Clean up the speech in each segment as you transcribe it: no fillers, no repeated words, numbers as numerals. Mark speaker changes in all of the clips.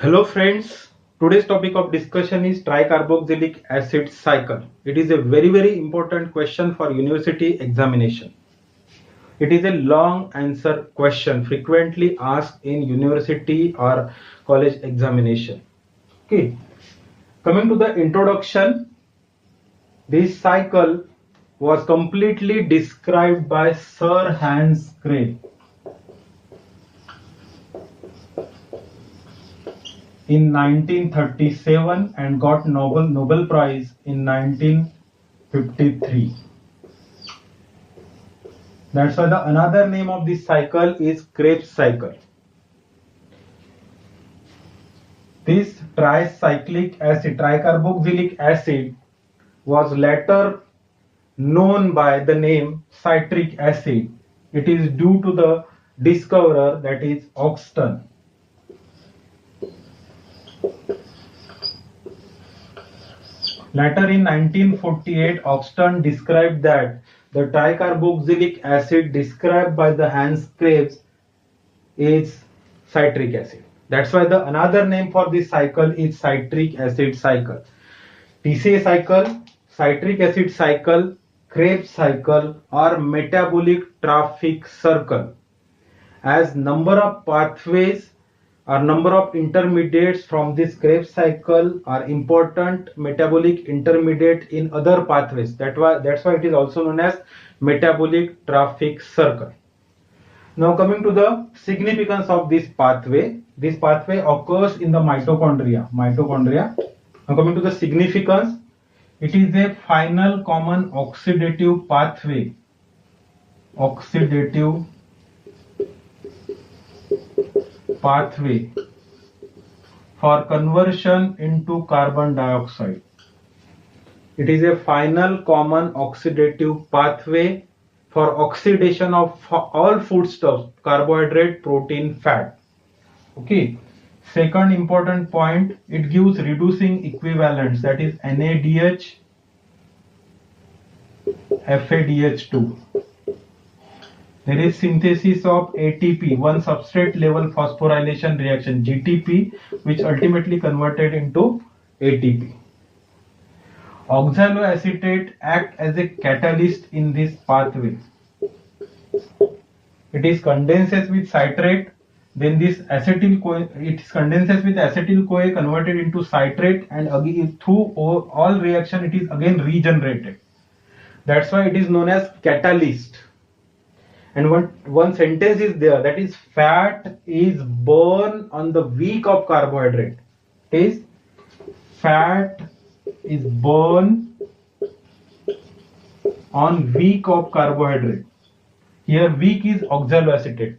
Speaker 1: Hello friends, today's topic of discussion is tricarboxylic acid cycle. It is a very important question for university examination. It is a long answer question frequently asked in university or college examination. Okay, coming to the introduction, this cycle was completely described by Sir Hans Krebs in 1937 and got Nobel Prize in 1953. That's why another name of this cycle is Krebs cycle. This tricarboxylic acid, was later known by the name citric acid. It is due to the discoverer, that is Oxton. Later in 1948, Oxton described that the tricarboxylic acid described by the Hans Krebs is citric acid. That's why another name for this cycle is citric acid cycle. TCA cycle, citric acid cycle, Krebs cycle, or metabolic traffic circle, as number of pathways or number of intermediates from this Krebs cycle are important metabolic intermediate in other pathways. That's why it is also known as metabolic traffic circle. Now coming to the significance of this pathway. This pathway occurs in the mitochondria. Now coming to the significance, it is a final common oxidative pathway. For conversion into carbon dioxide. It is a final common oxidative pathway for oxidation of all foodstuffs, carbohydrate, protein, fat. Okay. Second important point, it gives reducing equivalents, that is NADH, FADH2. There is synthesis of ATP, one substrate level phosphorylation reaction, GTP, which ultimately converted into ATP. Oxaloacetate act as a catalyst in this pathway. It is condenses with citrate, then this condenses with acetyl CoA converted into citrate, and again through all reaction it is again regenerated. That's why it is known as catalyst. And one sentence is there, that is fat is burned on the weak of carbohydrate. Fat is burned on weak of carbohydrate. Here weak is oxaloacetate,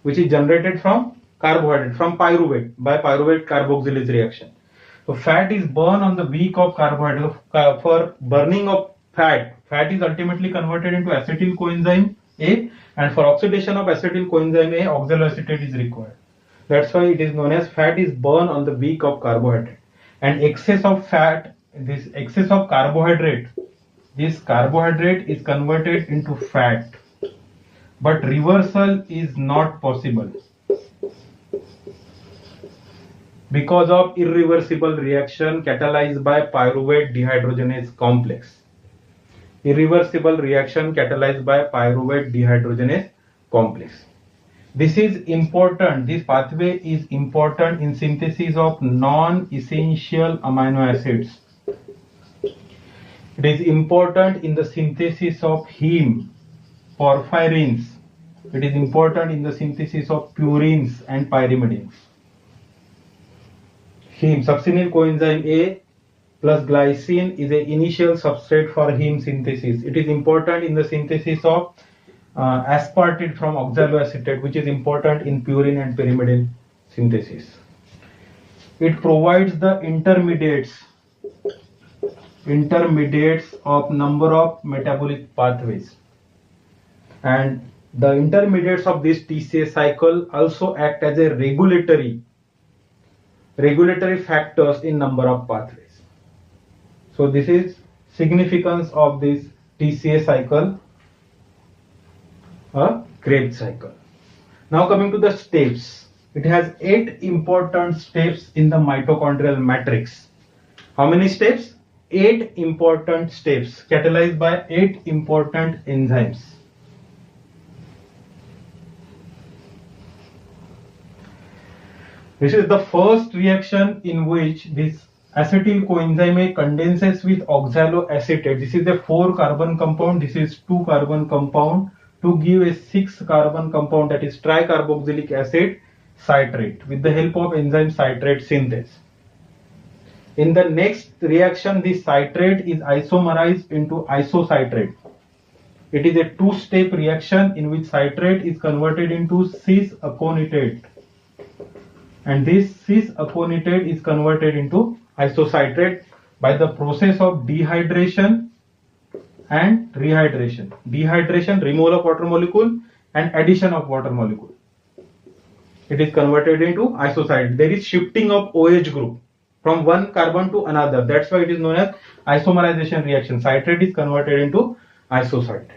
Speaker 1: which is generated from carbohydrate, from pyruvate, by pyruvate carboxylase reaction. So fat is burned on the weak of carbohydrate. For burning of fat is ultimately converted into acetyl coenzyme A, and for oxidation of acetyl coenzyme A, oxaloacetate is required. That's why it is known as fat is burned on the weak of carbohydrate. And excess of fat, this excess of carbohydrate, this carbohydrate is converted into fat. But reversal is not possible because of irreversible reaction catalyzed by pyruvate dehydrogenase complex. Irreversible reaction catalyzed by pyruvate dehydrogenase complex. This is important. This pathway is important in synthesis of non-essential amino acids. It is important in the synthesis of heme, porphyrins. It is important in the synthesis of purines and pyrimidines. Heme, succinyl coenzyme A plus glycine is an initial substrate for heme synthesis. It is important in the synthesis of aspartate from oxaloacetate, which is important in purine and pyrimidine synthesis. It provides the intermediates of number of metabolic pathways, and the intermediates of this TCA cycle also act as a regulatory factors in number of pathways. So this is significance of this TCA cycle, Krebs cycle. Now coming to the steps. It has 8 important steps in the mitochondrial matrix. How many steps? 8 important steps catalyzed by 8 important enzymes. This is the first reaction in which this acetyl coenzyme A condenses with oxaloacetate. This is a 4 carbon compound, this is 2 carbon compound to give a 6 carbon compound, that is tricarboxylic acid citrate, with the help of enzyme citrate synthase. In the next reaction, this citrate is isomerized into isocitrate. It is a 2-step reaction in which citrate is converted into cis-aconitate, and this cis-aconitate is converted into isocitrate by the process of dehydration and rehydration. Dehydration, removal of water molecule, and addition of water molecule. It is converted into isocitrate. There is shifting of OH group from one carbon to another. That's why it is known as isomerization reaction. Citrate is converted into isocitrate.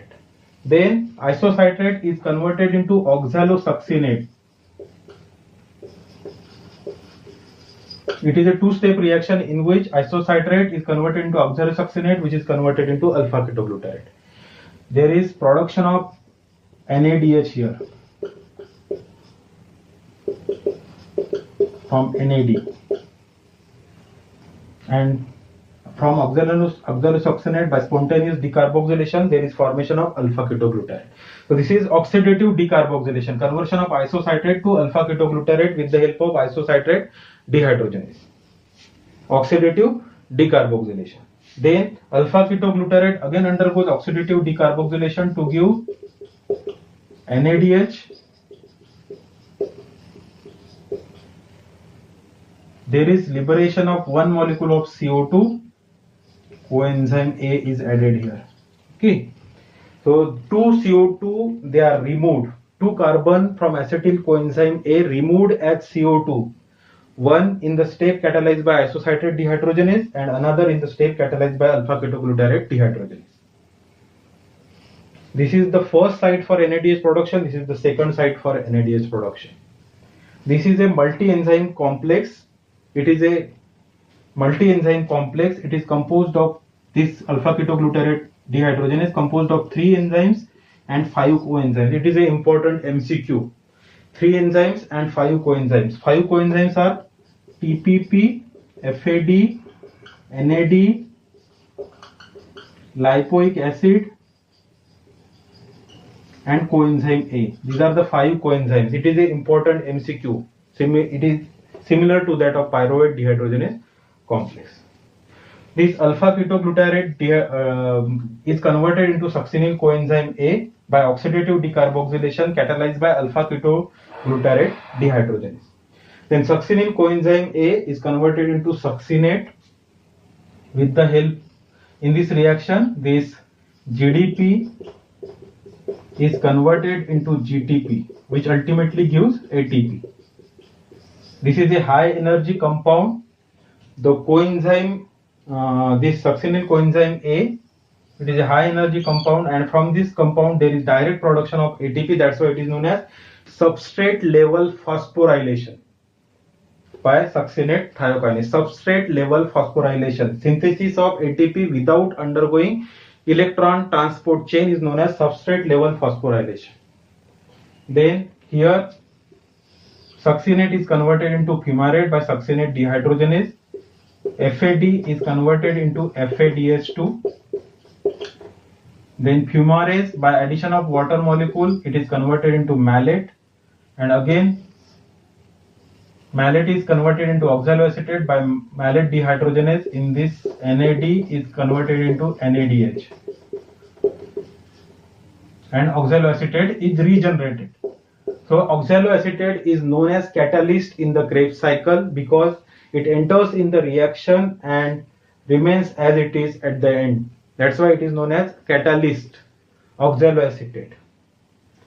Speaker 1: Then isocitrate is converted into oxalosuccinate. It is a 2-step reaction in which isocitrate is converted into oxalosuccinate, which is converted into alpha ketoglutarate. There is production of NADH here from NAD, and from oxalosuccinate by spontaneous decarboxylation there is formation of alpha ketoglutarate. So this is oxidative decarboxylation, conversion of isocitrate to alpha ketoglutarate with the help of isocitrate dehydrogenase. Oxidative decarboxylation. Then alpha ketoglutarate again undergoes oxidative decarboxylation to give NADH. There is liberation of one molecule of CO2. Coenzyme A is added here. Okay. So 2 CO2 they are removed. 2 carbon from acetyl coenzyme A removed as CO2. One in the step catalyzed by isocitrate dehydrogenase and another in the step catalyzed by alpha ketoglutarate dehydrogenase. This is the first site for NADH production. This is the second site for NADH production. This is a multi-enzyme complex. It is a multi-enzyme complex. It is composed of this alpha ketoglutarate dehydrogenase composed of 3 enzymes and 5 coenzymes. It is an important MCQ. 3 enzymes and 5 coenzymes. 5 coenzymes are TPP, FAD, NAD, lipoic acid, and coenzyme A. These are the 5 coenzymes. It is an important MCQ. It is similar to that of pyruvate dehydrogenase complex. This alpha ketoglutarate is converted into succinyl coenzyme A by oxidative decarboxylation catalyzed by alpha ketoglutarate dehydrogenase. Then succinyl coenzyme A is converted into succinate with the help, in this reaction, this GDP is converted into GTP, which ultimately gives ATP. This is a high energy compound. The coenzyme, this succinyl coenzyme A, it is a high energy compound, and from this compound there is direct production of ATP. That's why it is known as substrate level phosphorylation by succinate thiokinase. Substrate level phosphorylation, synthesis of ATP without undergoing electron transport chain, is known as substrate level phosphorylation. Then here succinate is converted into fumarate by succinate dehydrogenase. FAD is converted into FADH2. Then fumarase, by addition of water molecule, it is converted into malate, and again malate is converted into oxaloacetate by malate dehydrogenase. In this, NAD is converted into NADH, and oxaloacetate is regenerated. So oxaloacetate is known as catalyst in the Krebs cycle because it enters in the reaction and remains as it is at the end. That's why it is known as catalyst, oxaloacetate.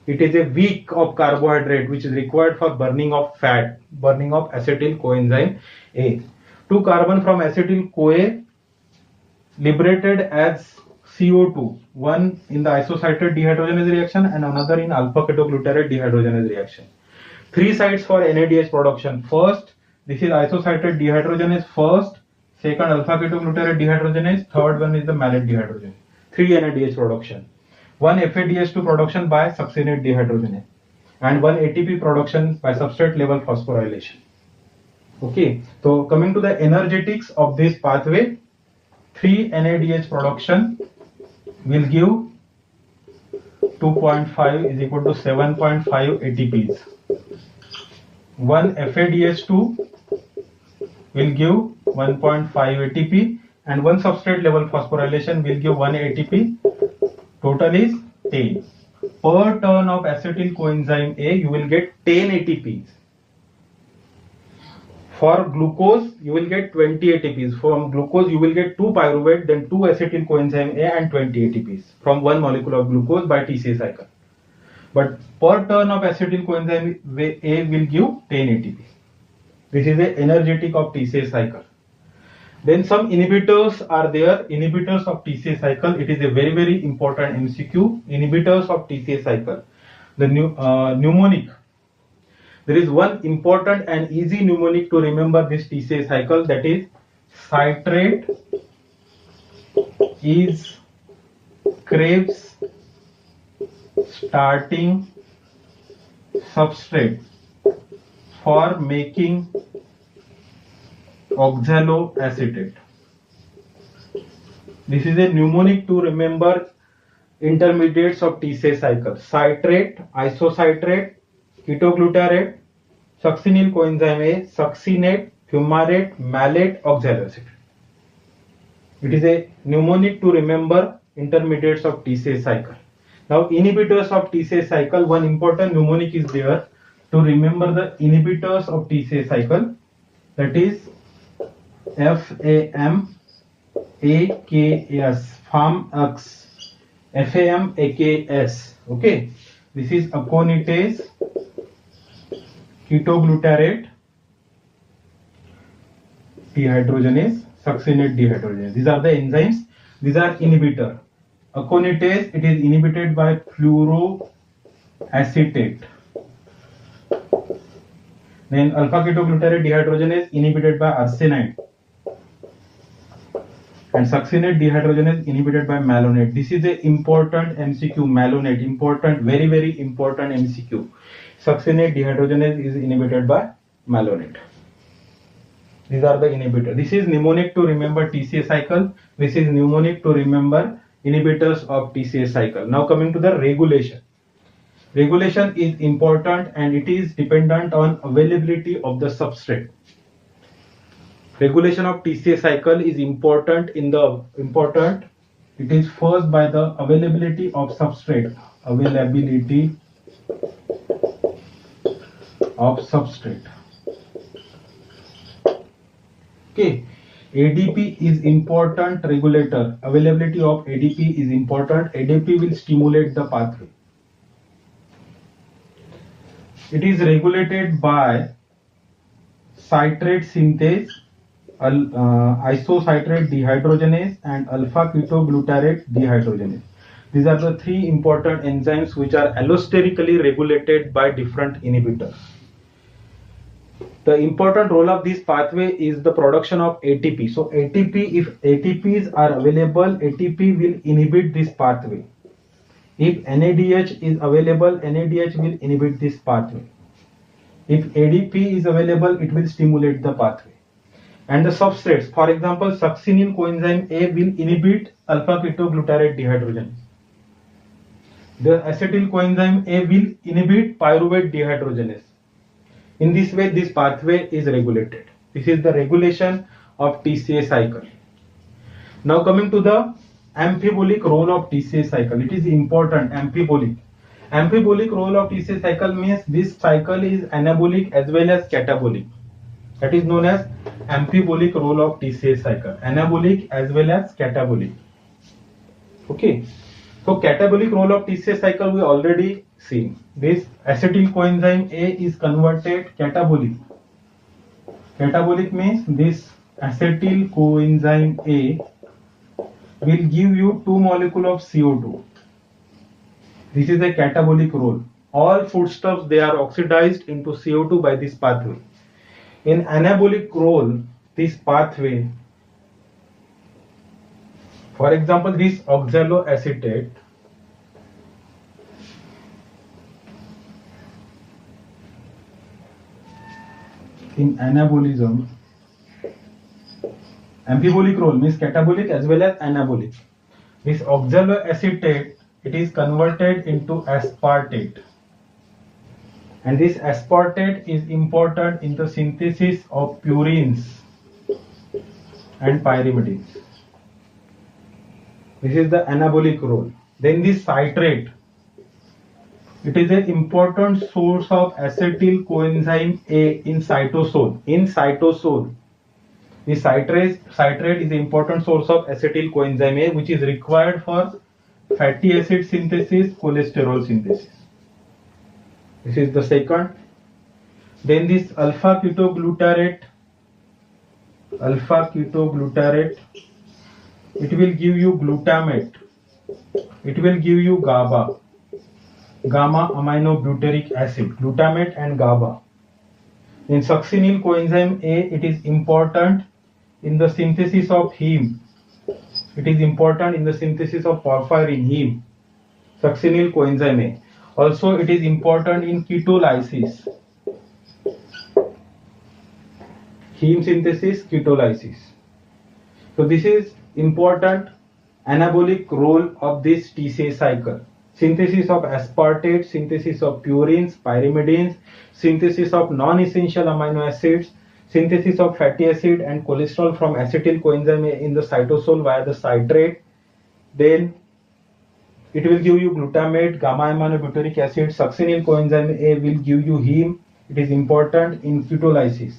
Speaker 1: It is a weak of carbohydrate which is required for burning of fat, burning of acetyl coenzyme A. 2 carbon from acetyl CoA liberated as CO2, one in the isocitrate dehydrogenase reaction and another in alpha ketoglutarate dehydrogenase reaction. Three sites for NADH production. First, this is isocitrate dehydrogenase first, second alpha ketoglutarate dehydrogenase, third one is the malate dehydrogenase. 3 NADH production. One FADH2 production by succinate dehydrogenase and one ATP production by substrate level phosphorylation. Okay, so coming to the energetics of this pathway, 3 NADH production will give 2.5 is equal to 7.5 ATPs. One FADH2 will give 1.5 ATP and one substrate level phosphorylation will give 1 ATP. Total is 10. Per turn of acetyl coenzyme A, you will get 10 ATPs. For glucose, you will get 20 ATPs. From glucose, you will get 2 pyruvate, then 2 acetyl coenzyme A and 20 ATPs from one molecule of glucose by TCA cycle. But per turn of acetyl coenzyme A will give 10 ATP. This is the energetic of TCA cycle. Then some inhibitors are there. Inhibitors of TCA cycle. It is a very, very important MCQ. Inhibitors of TCA cycle. The mnemonic. There is one important and easy mnemonic to remember this TCA cycle, that is citrate is Krebs starting substrate for making oxaloacetate. This is a mnemonic to remember intermediates of TCA cycle: citrate, isocitrate, ketoglutarate, succinyl coenzyme A, succinate, fumarate, malate, oxaloacetate. It is a mnemonic to remember intermediates of TCA cycle. Now, inhibitors of TCA cycle, one important mnemonic is there to remember the inhibitors of TCA cycle, that is FAMAKS, FAMAKS. Okay, this is aconitase, ketoglutarate dehydrogenase, succinate dehydrogenase. These are the enzymes. These are inhibitor. Aconitase, it is inhibited by fluoroacetate. Then alpha ketoglutarate dehydrogenase inhibited by arsenite. And succinate dehydrogenase inhibited by malonate. This is a important MCQ. Malonate, important, very, very important MCQ. Succinate dehydrogenase is inhibited by malonate. These are the inhibitors. This is mnemonic to remember TCA cycle. This is mnemonic to remember inhibitors of TCA cycle. Now coming to the regulation. Regulation is important and it is dependent on availability of the substrate. Regulation of TCA cycle is important. It is first by the availability of substrate. Availability of substrate. Okay, ADP is important regulator. Availability of ADP is important. ADP will stimulate the pathway. It is regulated by citrate synthase, isocitrate dehydrogenase and alpha ketoglutarate dehydrogenase. These are the three important enzymes which are allosterically regulated by different inhibitors. The important role of this pathway is the production of ATP. So ATP, if ATPs are available, ATP will inhibit this pathway. If NADH is available, NADH will inhibit this pathway. If ADP is available, it will stimulate the pathway. And the substrates, for example, succinyl coenzyme A will inhibit alpha ketoglutarate dehydrogenase. The acetyl coenzyme A will inhibit pyruvate dehydrogenase. In this way, this pathway is regulated. This is the regulation of TCA cycle. Now coming to the amphibolic role of TCA cycle. It is important, amphibolic. Amphibolic role of TCA cycle means this cycle is anabolic as well as catabolic. That is known as amphibolic role of TCA cycle. Anabolic as well as catabolic. Okay. So catabolic role of TCA cycle we already seen. This acetyl coenzyme A is converted catabolic. Catabolic means this acetyl coenzyme A will give you 2 molecules of CO2. This is a catabolic role. all foodstuffs, they are oxidized into CO2 by this pathway. In anabolic role, this pathway, for example, this oxaloacetate, in anabolism, amphibolic role means catabolic as well as anabolic. This oxaloacetate, it is converted into aspartate, and this aspartate is important in the synthesis of purines and pyrimidines. This is the anabolic role. Then this citrate, it is an important source of acetyl coenzyme A in cytosol. In cytosol, the citrate is an important source of acetyl coenzyme A, which is required for fatty acid synthesis, cholesterol synthesis. This is the second. Then this alpha ketoglutarate, it will give you glutamate, it will give you GABA, gamma aminobutyric acid, glutamate and GABA. In succinyl coenzyme A, it is important in the synthesis of heme. It is important in the synthesis of porphyrin, heme, succinyl coenzyme A. Also, it is important in ketolysis, heme synthesis, ketolysis. So this is important anabolic role of this TCA cycle. Synthesis of aspartate, synthesis of purines, pyrimidines, synthesis of non-essential amino acids, synthesis of fatty acid and cholesterol from acetyl coenzyme A in the cytosol via the citrate. Then it will give you glutamate, gamma aminobutyric acid, succinyl coenzyme A will give you heme. It is important in ketolysis.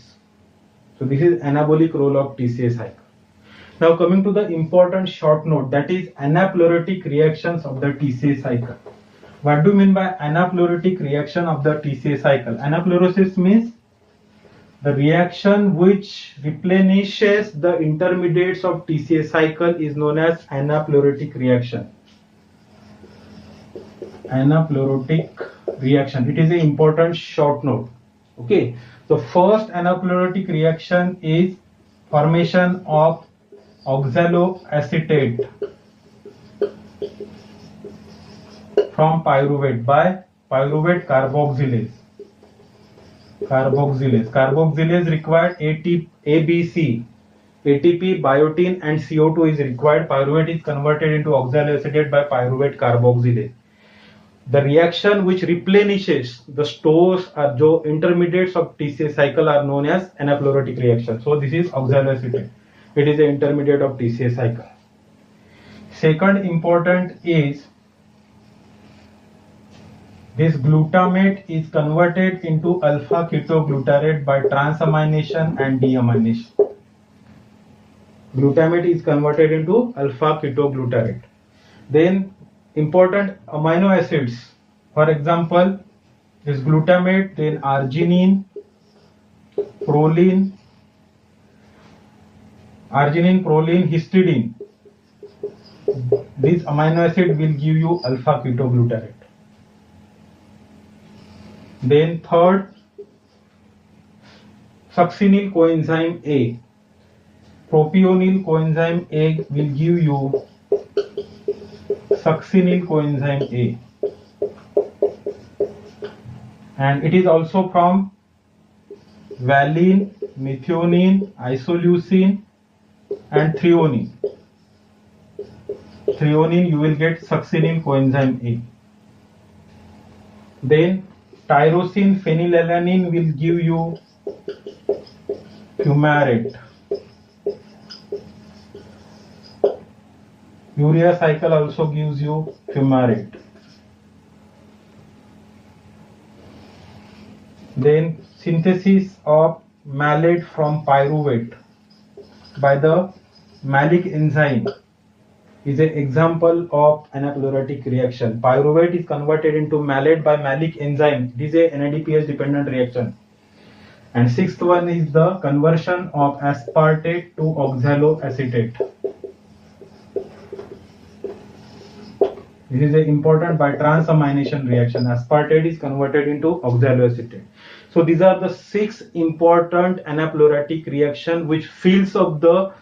Speaker 1: So this is anabolic role of TCA cycle. Now coming to the important short note, that is anapleuritic reactions of the TCA cycle. What do you mean by anapleuritic reaction of the TCA cycle? Anapleurosis means the reaction which replenishes the intermediates of TCA cycle is known as anapleuritic reaction. Anapleuritic reaction. It is an important short note. Okay. The first anapleuritic reaction is formation of oxaloacetate from pyruvate by pyruvate carboxylase. Carboxylase required ABC, ATP, biotin and CO2 is required. Pyruvate is converted into oxaloacetate by pyruvate carboxylase. The reaction which replenishes the stores or the intermediates of TCA cycle are known as anapleuritic reaction. So this is oxaloacetate. It is an intermediate of TCA cycle. Second important is this glutamate is converted into alpha ketoglutarate by transamination and deamination. Glutamate is converted into alpha ketoglutarate. Then important amino acids, for example, this glutamate, then arginine, proline, histidine. This amino acid will give you alpha ketoglutarate. Then third, succinyl coenzyme A. Propionyl coenzyme A will give you succinyl coenzyme A. And it is also from valine, methionine, isoleucine and threonine. Threonine you will get succinyl coenzyme A. Then tyrosine phenylalanine will give you fumarate. Urea cycle also gives you fumarate. Then synthesis of malate from pyruvate by the malic enzyme is an example of anapleuritic reaction. Pyruvate is converted into malate by malic enzyme. It is a NADPH dependent reaction. And sixth one is the conversion of aspartate to oxaloacetate. This is important by transamination reaction. Aspartate is converted into oxaloacetate. So these are the 6 important anapluretic reaction which fills up the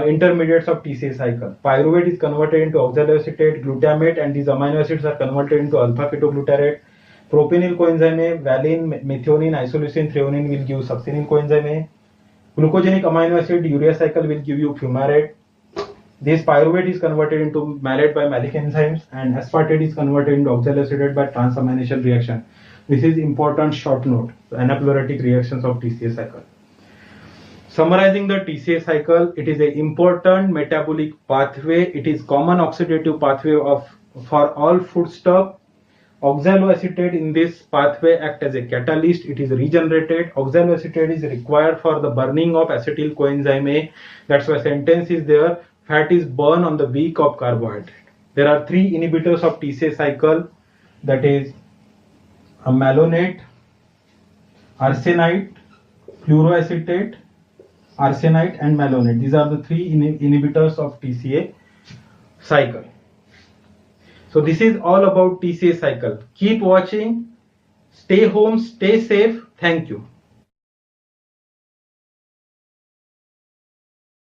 Speaker 1: intermediates of TCA cycle. Pyruvate is converted into oxaloacetate, glutamate, and these amino acids are converted into alpha ketoglutarate. Propenyl coenzyme A, valine, methionine, isoleucine, threonine will give succinyl coenzyme A. Glucogenic amino acid urea cycle will give you fumarate. This pyruvate is converted into malate by malic enzymes, and aspartate is converted into oxaloacetate by transamination reaction. This is important short note, the anapluretic reactions of TCA cycle. Summarizing the TCA cycle, it is an important metabolic pathway. It is common oxidative pathway for all foodstuff. Oxaloacetate in this pathway act as a catalyst. It is regenerated. Oxaloacetate is required for the burning of acetyl coenzyme A. That's why sentence is there. Fat is burned on the weak of carbohydrate. There are 3 inhibitors of TCA cycle, that is malonate, arsenite, fluoroacetate, arsenite and malonate. These are the 3 inhibitors of TCA cycle. So this is all about TCA cycle. Keep watching. Stay home, stay safe. Thank you.